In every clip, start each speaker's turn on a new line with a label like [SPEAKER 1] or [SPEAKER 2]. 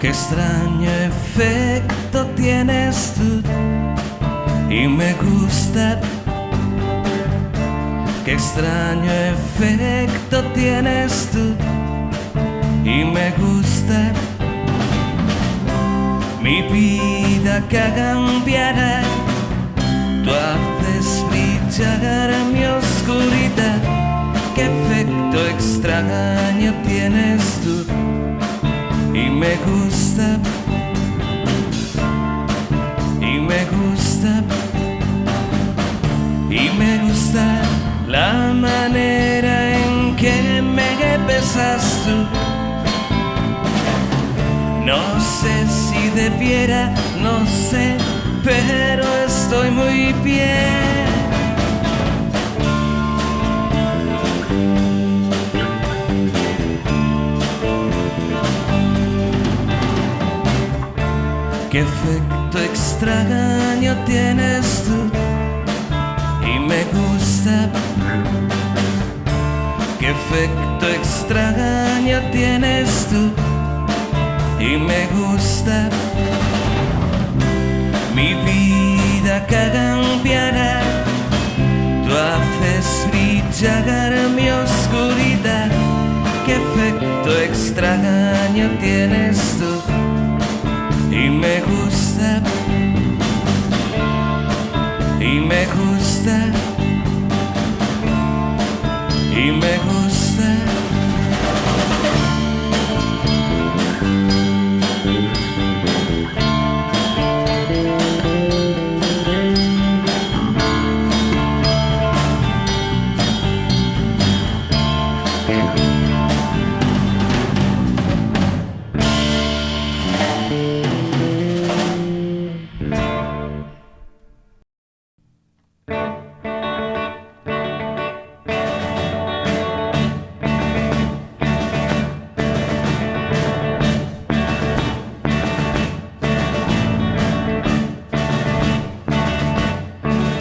[SPEAKER 1] Qué extraño efecto tienes tú y me gusta. Qué extraño efecto tienes tú y me gusta. Mi vida cambiará, tú haces brillar mi oscuridad. Qué efecto extraño tienes tú y me gusta, y me gusta, y me gusta la manera en que me besas tú. No sé si debiera, no sé, pero estoy muy bien. Qué efecto extraño tienes tú y me gusta. Qué efecto extraño tienes tú y me gusta. Mi vida cambiará, tú haces brillar mi oscuridad. Qué efecto extraño tienes tú y me gusta, y me gusta, y me gusta.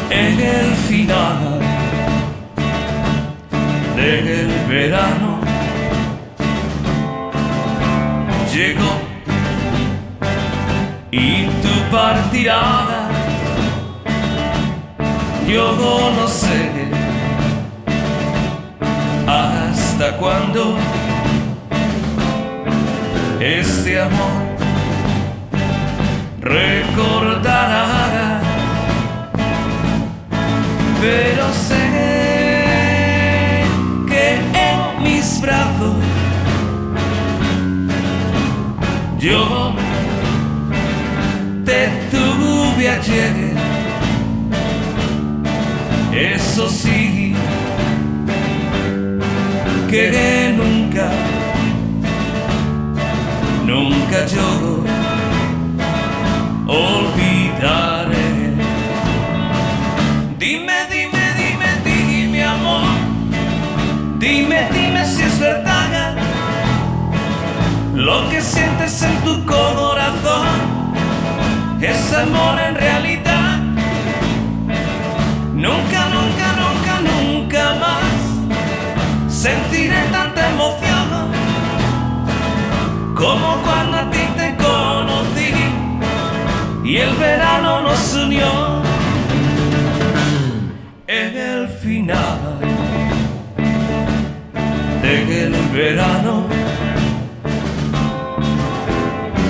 [SPEAKER 1] En el final del verano llegó y tu partirada. Yo no sé hasta cuándo este amor recordará. Pero sé que en mis brazos yo te tuve ayer. Eso sí, que nunca, nunca yo olvidaré. Dime, dime, dime, dime, amor. Dime, dime si es verdad lo que sientes en tu corazón. Es amor en realidad. Nunca, nunca, nunca, nunca más sentiré tanta emoción como cuando a ti te conocí y el verano nos unió. En el final del verano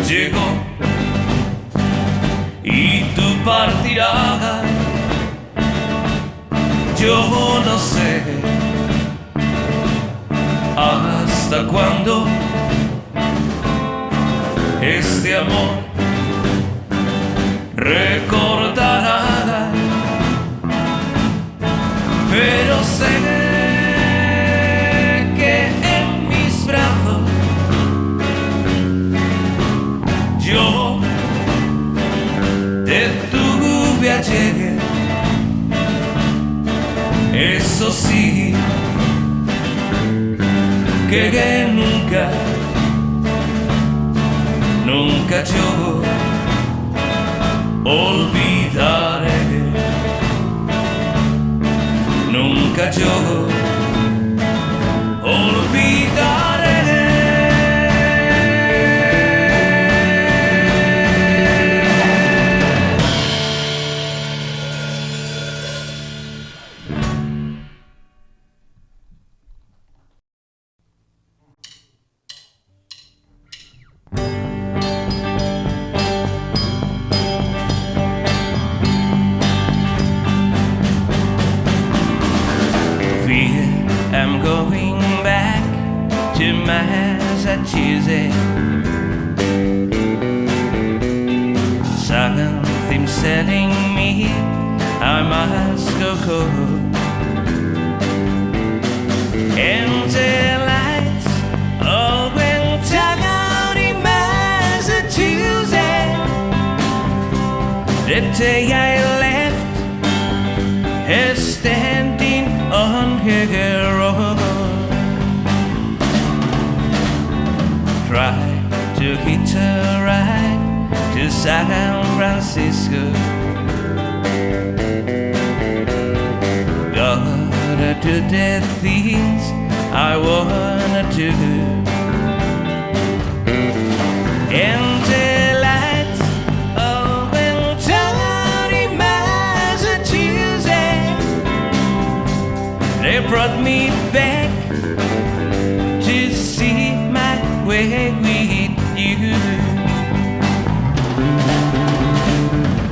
[SPEAKER 1] llegó y tú partirás. Yo no sé hasta cuándo este amor recordará. Pero sé que en mis brazos yo te tuve ayer. Eso sí, que nunca, nunca yo olvidaré. Nunca yo olvidaré. Massachusetts. Something's telling me I must go cold. Empty lights all went out in Massachusetts. The day I left her standing on her road. Try to hitch a ride to San Francisco. Gotta do the things I wanna do. Empty lights all went out in Massachusetts. They brought me back to see my way with you.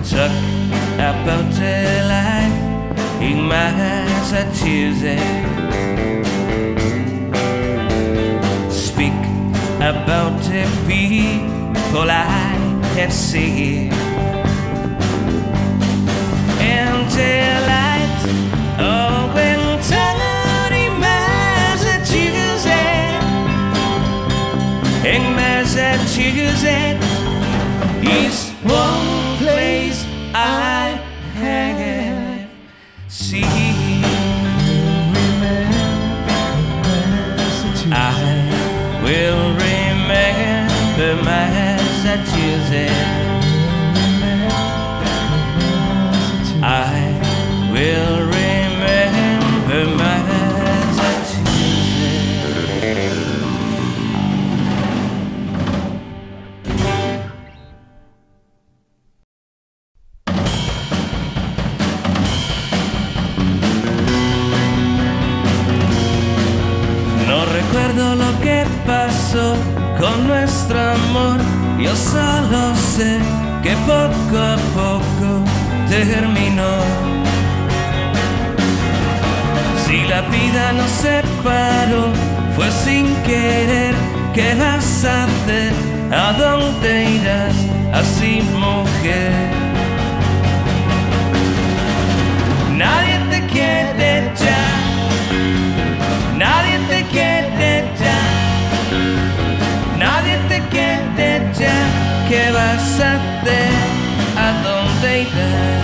[SPEAKER 1] Talk about the life in Massachusetts. Speak about the people I have seen. And the lights all went out in Massachusetts. In Massachusetts is one place I have seen. I will remember Massachusetts. I will remember Massachusetts. Recuerdo lo que pasó con nuestro amor. Yo solo sé que poco a poco terminó. Si la vida nos separó, fue sin querer. ¿Qué vas a hacer? ¿A dónde irás? Así, mujer. Nadie te quiere ya. Nadie te quiere ya, nadie te quiere ya. ¿Qué vas a hacer? ¿A dónde irás?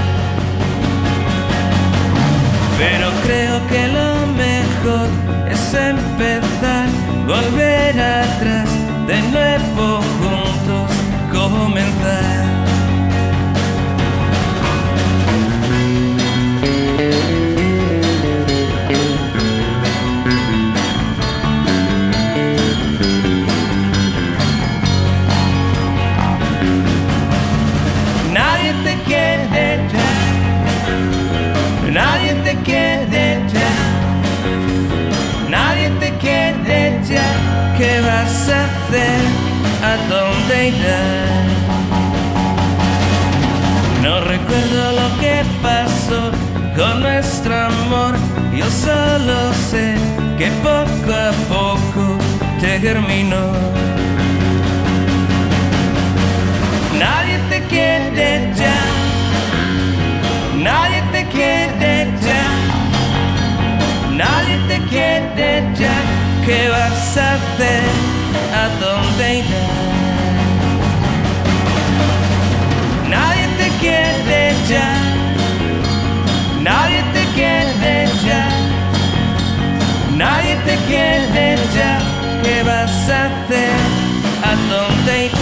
[SPEAKER 1] Pero creo que lo mejor es empezar, volver atrás, de nuevo juntos comenzar. Nadie te quiere ya, nadie te quiere ya, nadie te quiere ya. ¿Qué vas a hacer? ¿A dónde irás? No recuerdo lo que pasó con nuestro amor. Yo solo sé que poco a poco terminó. Nadie te quiere ya, nadie te quiere ya, nadie te quiere ya. ¿Qué vas a hacer? ¿A dónde irás? Nadie te quiere ya, nadie te quiere ya, nadie te quiere ya. ¿Qué vas a hacer? ¿A dónde irás?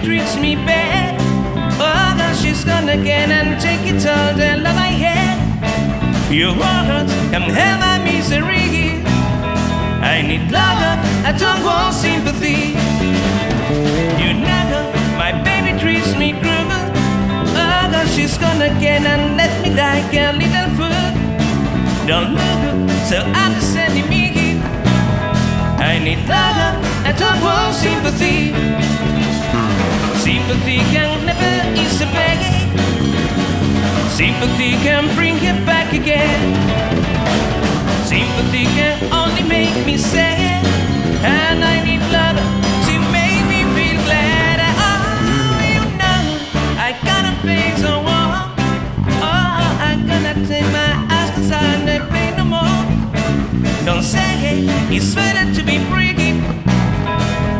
[SPEAKER 1] Treats me bad. Oh, now she's gone again and take it all the love I had. Your words can have my misery. I need love, I don't want sympathy. You know my baby treats me cruel. Oh God, she's gone again and let me like a little fool. Don't look so understanding me. I need love, I don't want sympathy. Sympathy can never ease the pain. Sympathy can bring you back again. Sympathy can only make me sad. And I need love to make me feel glad. Oh, you know, I gotta pay someone. Oh, I gotta take my eyes 'cause I never pay no more. Don't say it's better to be free.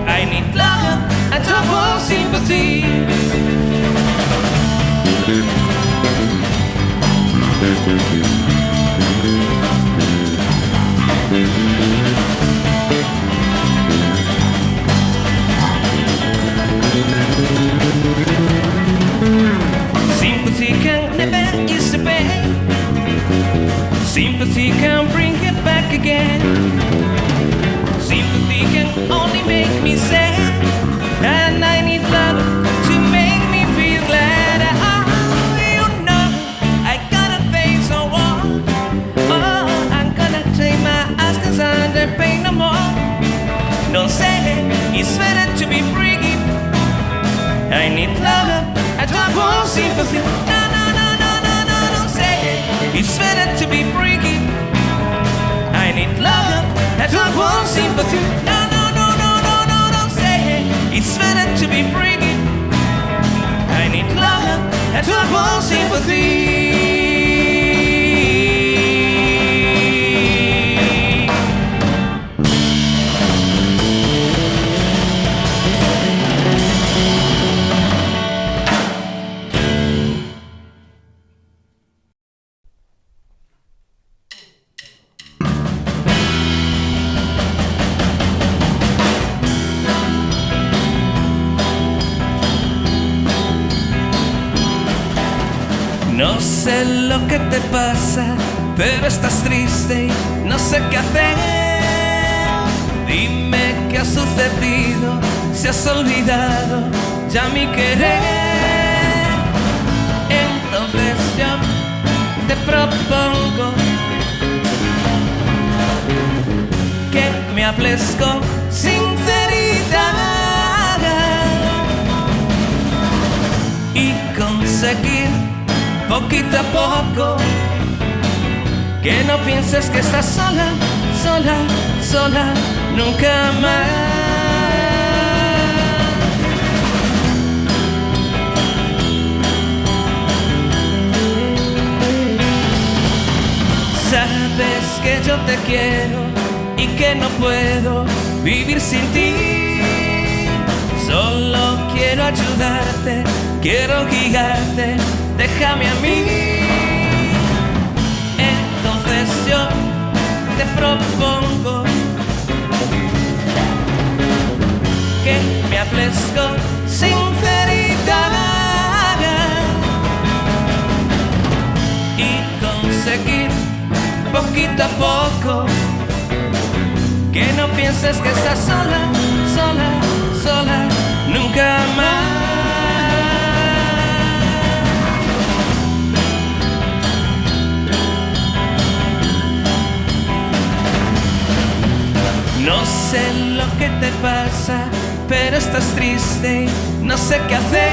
[SPEAKER 1] I need love, I don't want sympathy. Sympathy can never ease the pain. Sympathy can bring it back again. Sympathy can only make me sad. And I need love to make me feel glad. Oh, you know, I gotta face a wall. Oh, I'm gonna take my eyes 'cause I don't pay no more. Don't say it's better to be free. I need love, I don't want sympathy. No, no, no, no, no, no, don't say it's better to be free. I need love, I don't want sympathy. No, no, no, no, no, no, don't say it's better to be free. I need love, I don't want sympathy. No sé lo que te pasa, pero estás triste y no sé qué hacer. Dime qué ha sucedido, si has olvidado ya mi querer. Entonces yo te propongo que me hables con sinceridad y conseguir poquito a poco que no pienses que estás sola, sola, sola, nunca más. Sabes que yo te quiero y que no puedo vivir sin ti. Solo quiero ayudarte, quiero guiarte. Déjame a mí. Entonces yo te propongo que me hables con sinceridad y conseguir poquito a poco que no pienses que estás sola, sola, sola, nunca más. No sé lo que te pasa, pero estás triste y no sé qué hacer.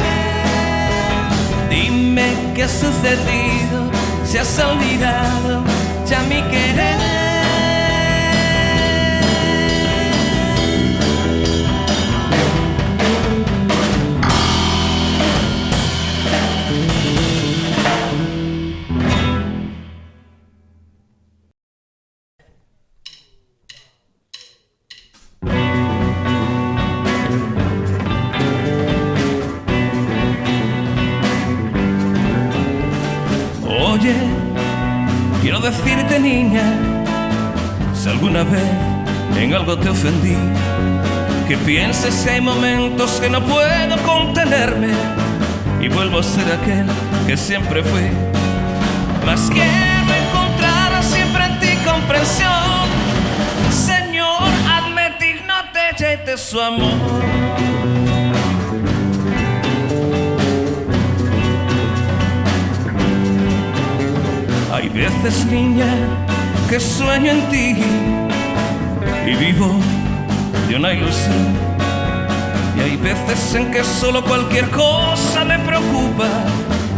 [SPEAKER 1] Dime qué ha sucedido, si has olvidado ya mi querer. Oye, quiero decirte, niña, si alguna vez en algo te ofendí, que pienses que hay momentos que no puedo contenerme y vuelvo a ser aquel que siempre fui. Mas quiero encontrar comprensión. Señor, hazme digno de su amor. Hay veces, niña, que sueño en ti y vivo de una ilusión. Y hay veces en que solo cualquier cosa me preocupa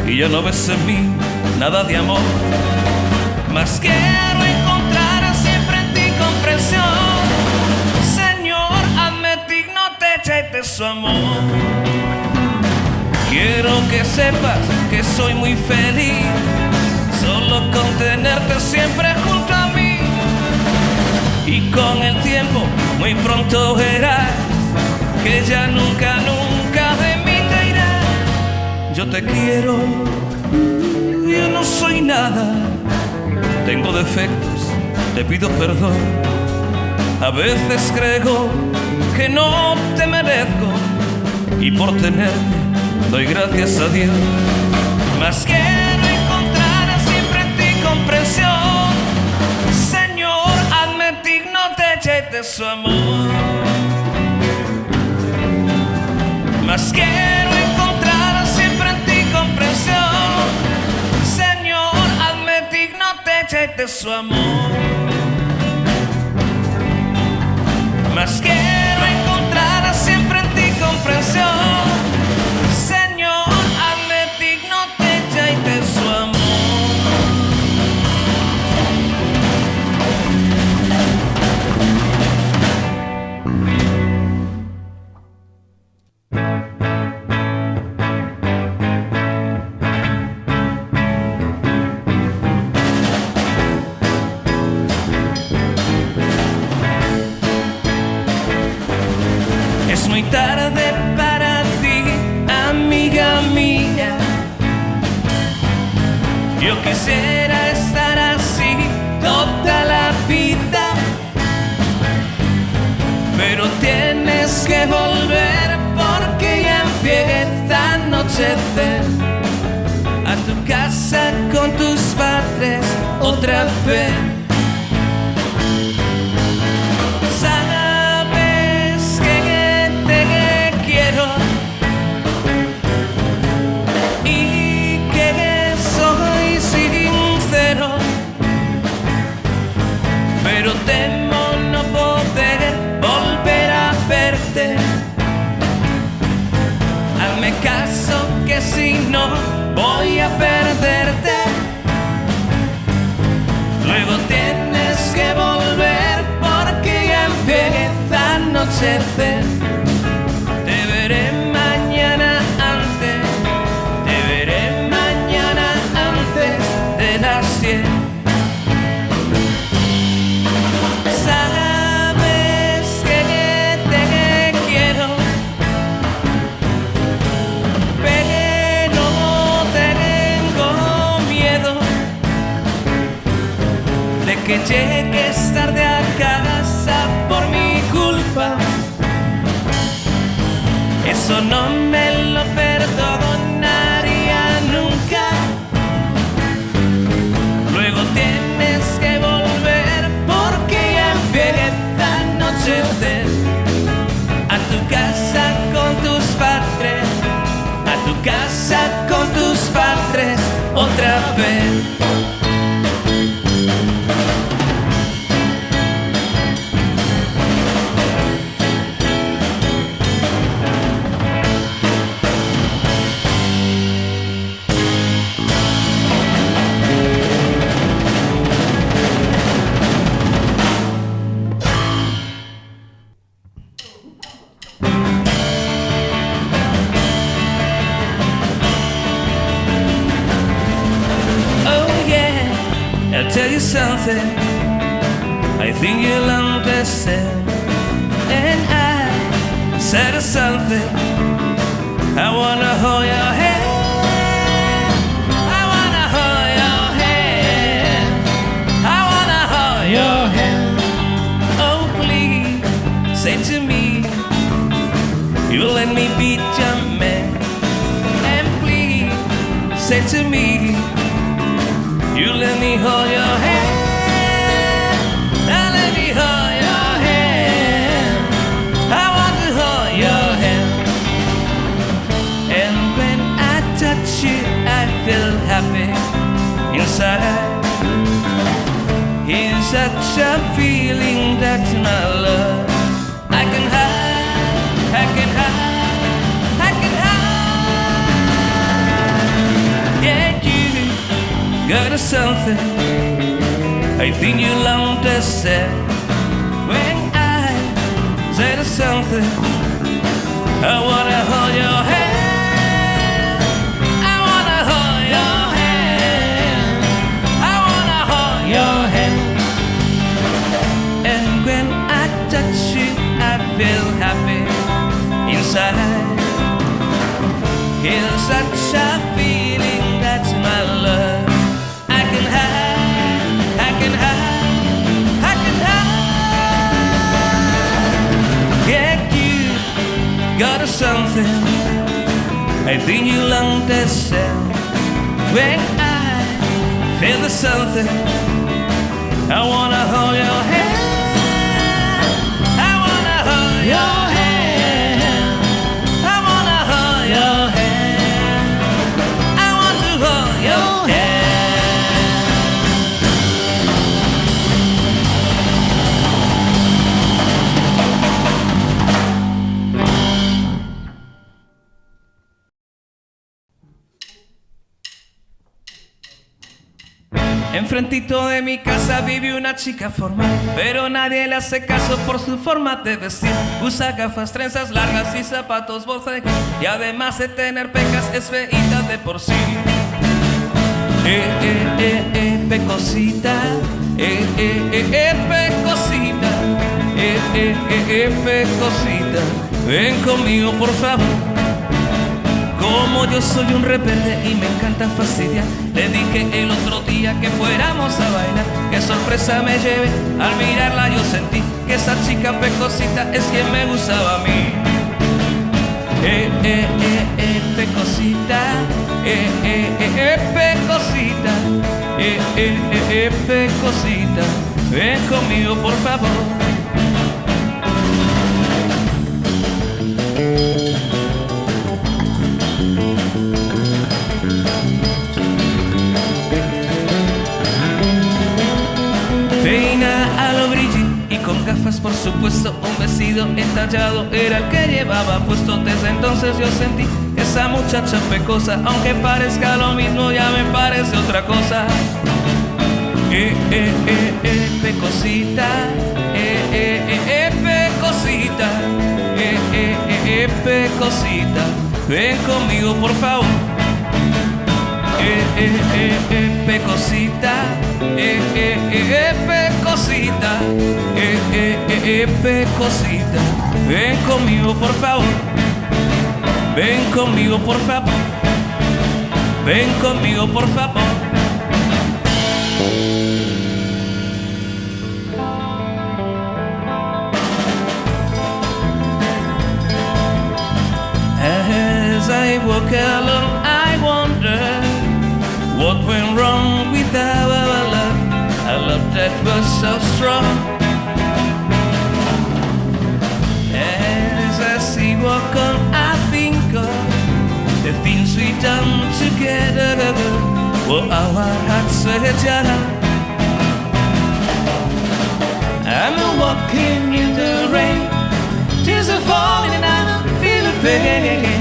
[SPEAKER 1] y ya no ves en mí nada de amor. Mas quiero encontrar siempre en ti comprensión. Señor, hazme digno de su amor. Quiero que sepas que soy muy feliz solo con tenerte siempre junto a mí. Y con el tiempo muy pronto verás que ya nunca, nunca de mí te irás. Yo te quiero, yo no soy nada, tengo defectos, te pido perdón. A veces creo que no te merezco y por tenerte doy gracias a Dios. Mas quiero encontrar siempre en ti comprensión. Señor, hazme digno de su amor. Mas quiero encontrar siempre en ti comprensión. Señor, hazme digno de su amor. Mas quiero encontrar siempre en ti comprensión. Señor, hazme digno de su amor. Es muy tarde para ti, amiga mía. Yo quisiera estar así toda la vida, pero tienes que volver porque ya empieza a anochecer. A tu casa con tus padres otra vez. Pero temo no poder volver a verte. Hazme caso que si no voy a perderte. Luego tienes que volver porque ya empieza a anochecer. Te veré mañana antes, te veré mañana antes de las 10. Que llegues tarde a casa por mi culpa. Eso no me lo perdonaría nunca. Luego tienes que volver porque ya empieza a anochecer. A tu casa con tus padres, a tu casa con tus padres otra vez. I'll tell you something I think you'll understand. And I said something I wanna hold your hand. I wanna hold your hand. I wanna hold your hand. Oh please, say to me you'll let me be your man. And please, say to me you let me hold your hand. that's my love. I can hide, I can hide, I can hide. Yeah, you got something I think you'll understand. When I said something, I wanna hold your hand. I wanna hold your hand. I wanna hold your hand. And when I touch you, I feel happy inside. Here's such a feeling, that's my love. I can hide, I can hide, I can hide. Yeah, you got something I think you'll understand. When I feel the something, I wanna hold your hand. I wanna hold your hand. I wanna hold your hand. I want to hold your hand. Enfrentito de mi casa vive una chica formal, pero nadie le hace caso por su forma de vestir. Usa gafas, trenzas largas y zapatos Bottega, y además de tener pecas es feíta de por sí. Pecosita, pecosita, pecosita, ven conmigo por favor. Como yo soy un rebelde y me encanta fastidiar, le dije el otro día que fuéramos a bailar. Qué sorpresa me llevé, al mirarla yo sentí que esa chica pecosita es quien me gustaba a mí. Pecosita, pecosita, pecosita, ven conmigo por favor. Peina a lo Brigitte y con gafas por supuesto, un vestido entallado era el que llevaba puesto. Desde entonces yo sentí que esa muchacha pecosa, aunque parezca lo mismo, ya me parece otra cosa. Pecosita, pecosita, pecosita, ven conmigo por favor. Pecosita, pecosita, pecosita, ven conmigo por favor. Ven conmigo por favor. Ven conmigo por favor. As I walk alone, I wonder what went wrong with our love, a love that was so strong. As I see walk on, I think of the things we done together, what our hearts together. I'm walking in the rain, tears are falling and I feel the pain.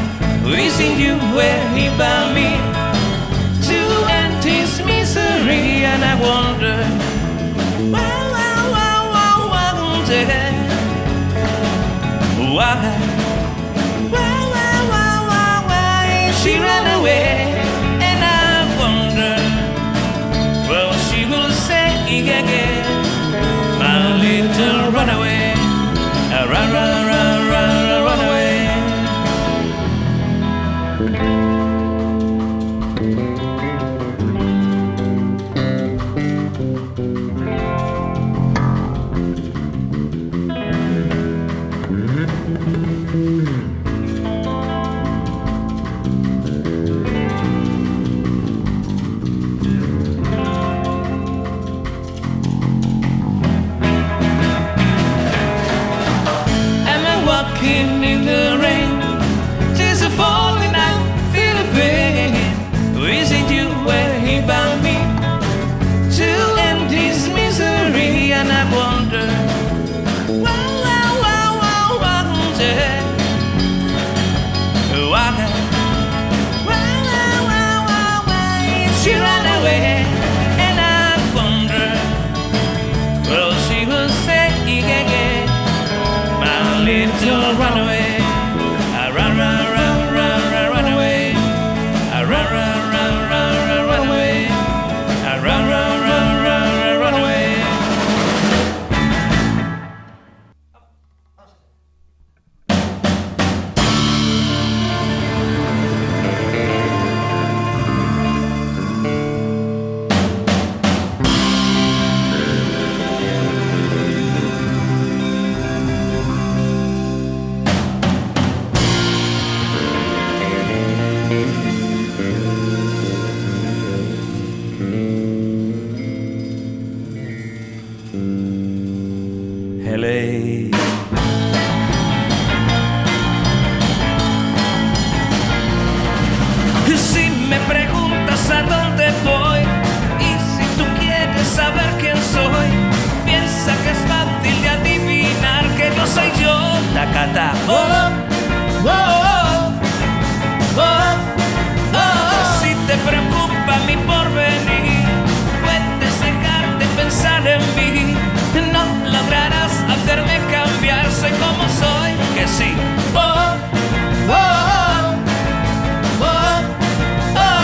[SPEAKER 1] Wishing you were here by me to end this misery, and I wonder why she ran away, and I wonder what she will say again. My little runaway, run, run, run, run, run away. don't run away. I run, run, run, run, run, run away. I run, run, run, run, run, run away. I run, run, run, run, run, run away. LA. Si me preguntas a dónde voy y si tú quieres saber quién soy, piensa que es fácil de adivinar que yo soy yo. Tacata. Oh, oh, oh, oh, oh. Si te preocupa mi porvenir, puedes dejarte pensar en mí. No lograrás hacerme cambiar, soy como soy, que sí. Oh, oh, oh, oh, oh.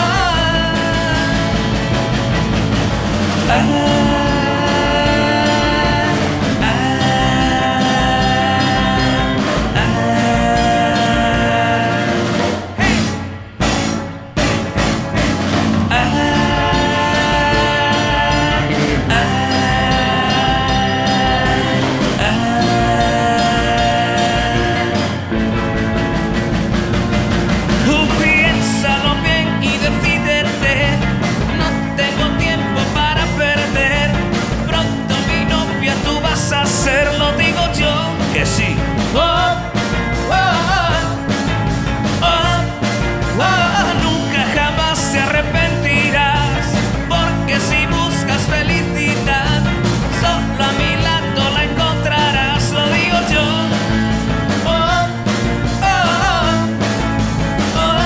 [SPEAKER 1] Piénsalo bien y decídete, no tengo tiempo para perder. Pronto mi novia tú vas a ser, lo digo yo, que sí. Oh, oh, oh, oh, oh. Nunca jamás te arrepentirás, porque si buscas felicidad, solo a mi lado la encontrarás, lo digo yo. Oh, oh, oh.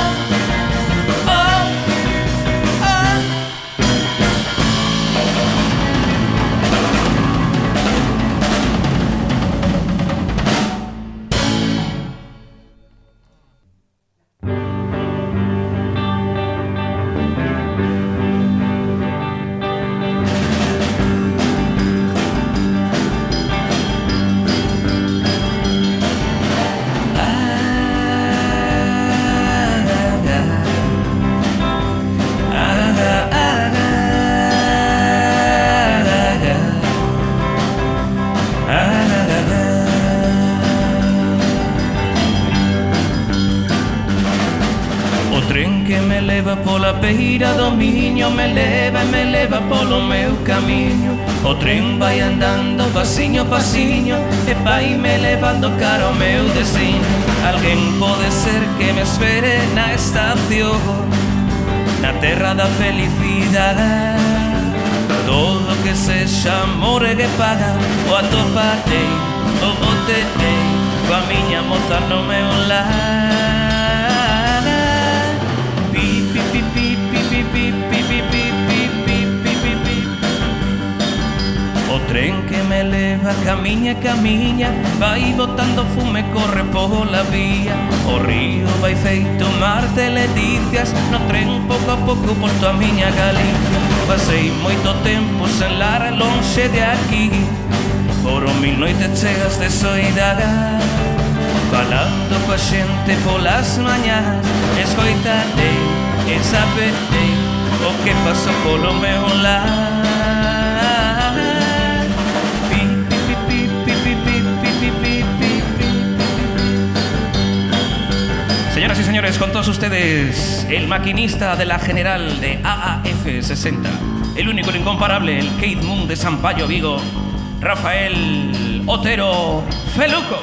[SPEAKER 1] O tren que me leva pola beira do Miño, me leva polo meu camiño. O tren vai andando pasiño, pasiño, e vai me levando cara ao meu destino. Alguén pode ser que me espere na estación, na terra da felicidade. Todo que sexa amor e que paga, o atoparei, o boterei, coa miña moza no meu lar. O tren que me leva, camiña, camiña, vai botando fume, corre pola vía. O río vai feito mar de leticias, no tren pouco a pouco volto a miña Galicia. Pasei moito tempo sen lar lonxe de aquí, foron 1000 noites chegas de soidade, falando coa xente polas mañás. Escoitarei e saberei o que pasou polo meu lar. Señoras y señores, con todos ustedes, el maquinista de la general de AAF60, el único, el incomparable, el Kate Moon de Sampaio Vigo, Rafael Otero Feluco.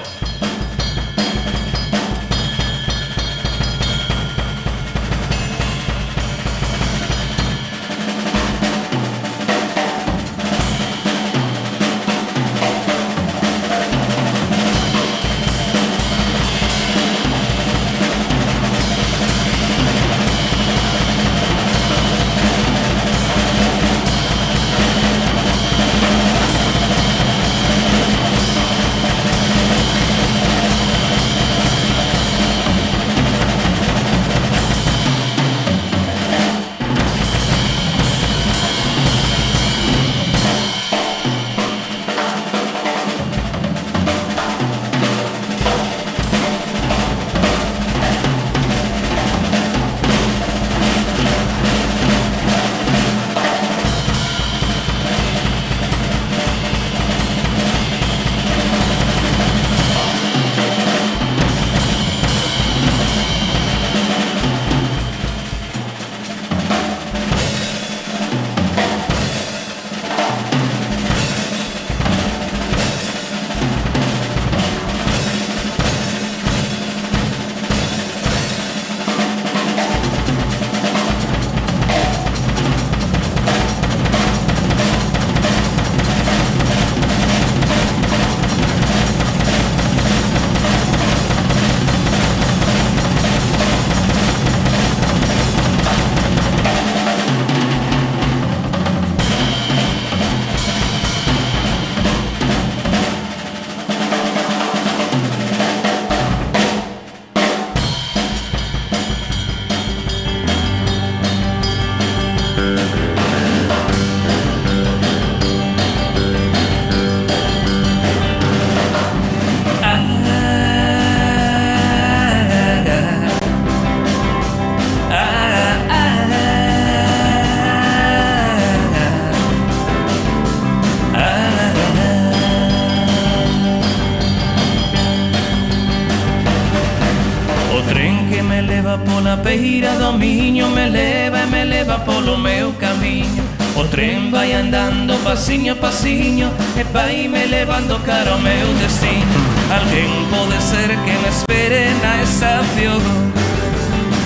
[SPEAKER 1] leva pola beira do Miño, me leva polo meu camiño. O tren vai andando pasiño a pasiño e vai me levando cara ao meu destino. Alguén pode ser que me espere na estación,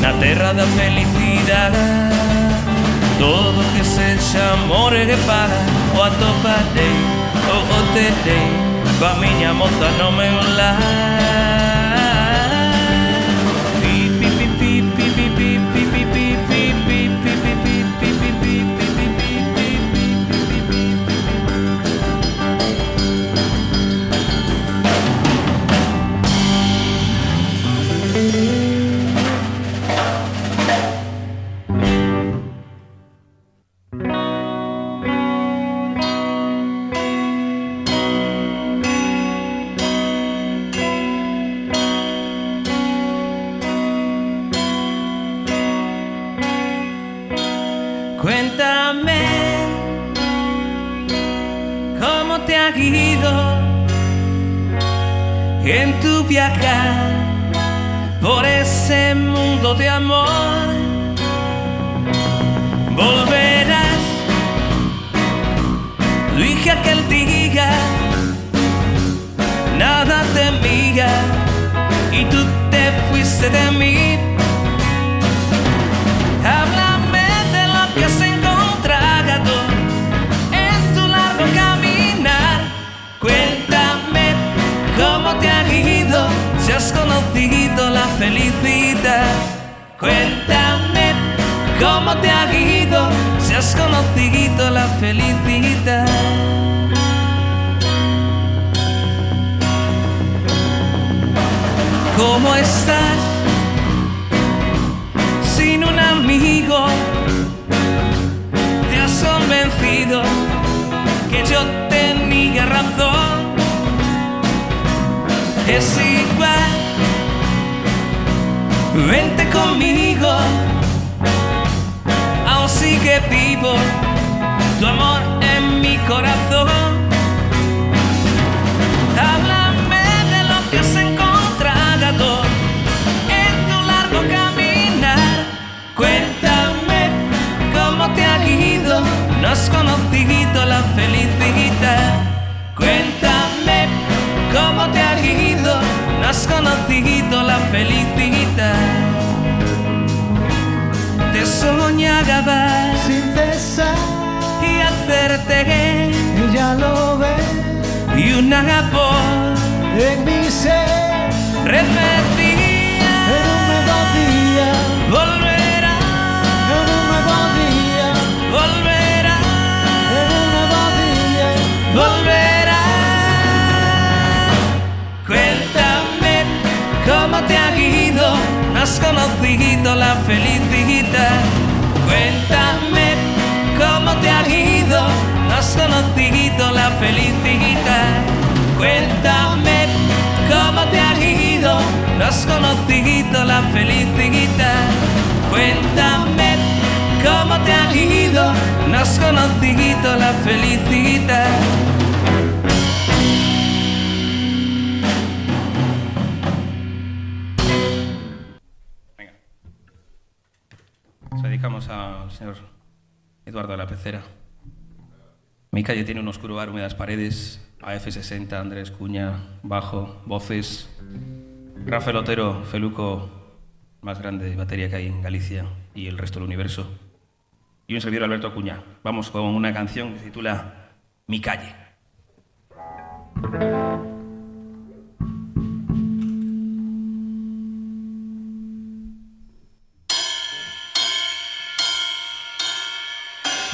[SPEAKER 1] na terra da felicidade. Todo que sexa amor que para o atoparei, o terei coa miña moza no meu lar. Cuéntame cómo te ha ido en tu viajar por ese mundo de amor. Volverás, dije aquel día, nada temía y tú te fuiste de mí. Háblame de lo que has encontrado en tu largo caminar. Cuéntame cómo te ha ido, si has conocido la felicidad. Cuéntame cómo te ha ido, si has conocido la felicidad. ¿Cómo estás sin un amigo? Te has convencido que yo tenía razón. Es igual, vente conmigo, aún sigue vivo tu amor en mi corazón. Háblame de lo que has encontrado en tu largo caminar. Cuéntame cómo te ha ido, no has conocido la felicidad. Cuéntame cómo te ha ido, no has conocido la felicidad. Te soñaba
[SPEAKER 2] sin cesar
[SPEAKER 1] y hacerte
[SPEAKER 2] y ya lo ves
[SPEAKER 1] y una voz
[SPEAKER 2] en mi ser
[SPEAKER 1] repetía
[SPEAKER 2] en un nuevo día,
[SPEAKER 1] volverá,
[SPEAKER 2] en un nuevo día,
[SPEAKER 1] volverá,
[SPEAKER 2] en un nuevo día,
[SPEAKER 1] volverá. Cuéntame cómo te ha ido, no has conocido la felicidad. Cuéntame cómo te ha ido, no has conocido la felicidad. Cuéntame cómo te ha ido, no has conocido la felicidad. Cuéntame cómo te ha ido, no has conocido la felicidad. Se dedicamos al señor Eduardo de la Pecera. Mi calle tiene un oscuro bar, húmedas paredes, AF60, Andrés Cuña, bajo, voces, Rafael Otero, Feluco, más grande batería que hay en Galicia y el resto del universo, y un servidor, Alberto Acuña. Vamos con una canción que se titula Mi calle.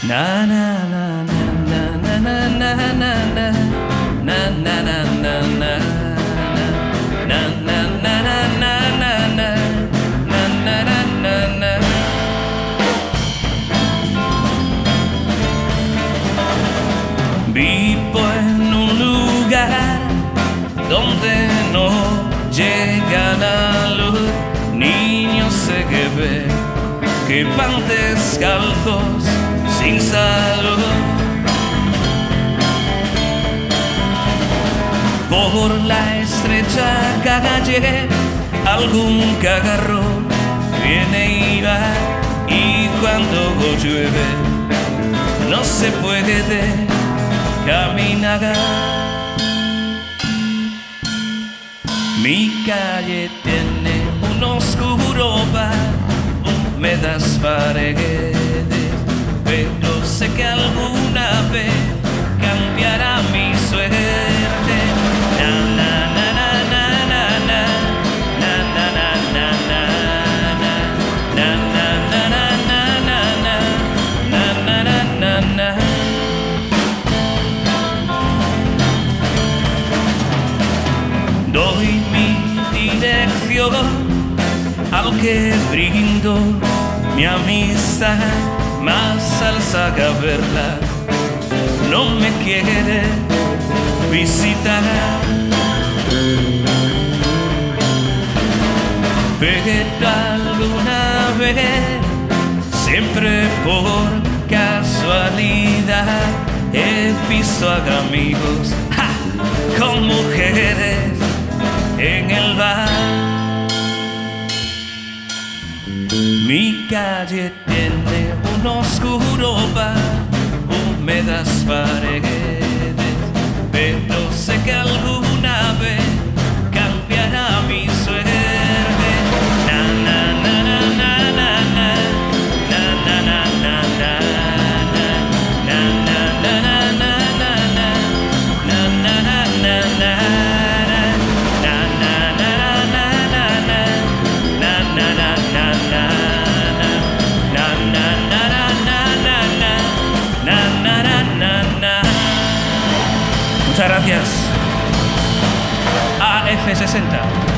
[SPEAKER 1] Na na na na na na na na na na na na na na na na na na. Vivo en un lugar donde no llega la luz, niños sé que ven que van descalzos sin salud. Por la estrecha calle algún cagarro viene y va, y cuando llueve no se puede caminar. Mi calle tiene un oscuro bar, húmedas paredes, pero sé que alguna vez cambiará mi suerte. Na, na, na, na, na, na, na. Na, na, na, na, na, na. Na, na, na, na, na, na, na. Na, na, na, na, na. Doy mi dirección al que brindo mi amistad, mas al saberla no me quiere visitar. Pero alguna vez, siempre por casualidad, he visto a amigos con mujeres en el bar. Mi calle tiene un oscuro bar, húmedas paredes, pero sé que alguna vez cambiará mi suerte. Na, na, na, na, na, na, na. Na, na, na, na, na, na. Na, na, na, na, na, na, na. Na, na, na, na, na. Na, na, na, na, na, na. Na, na, na, na, na. Na, na, na, na, na, na. Na, na, na, na, na. Muchas gracias. AF60.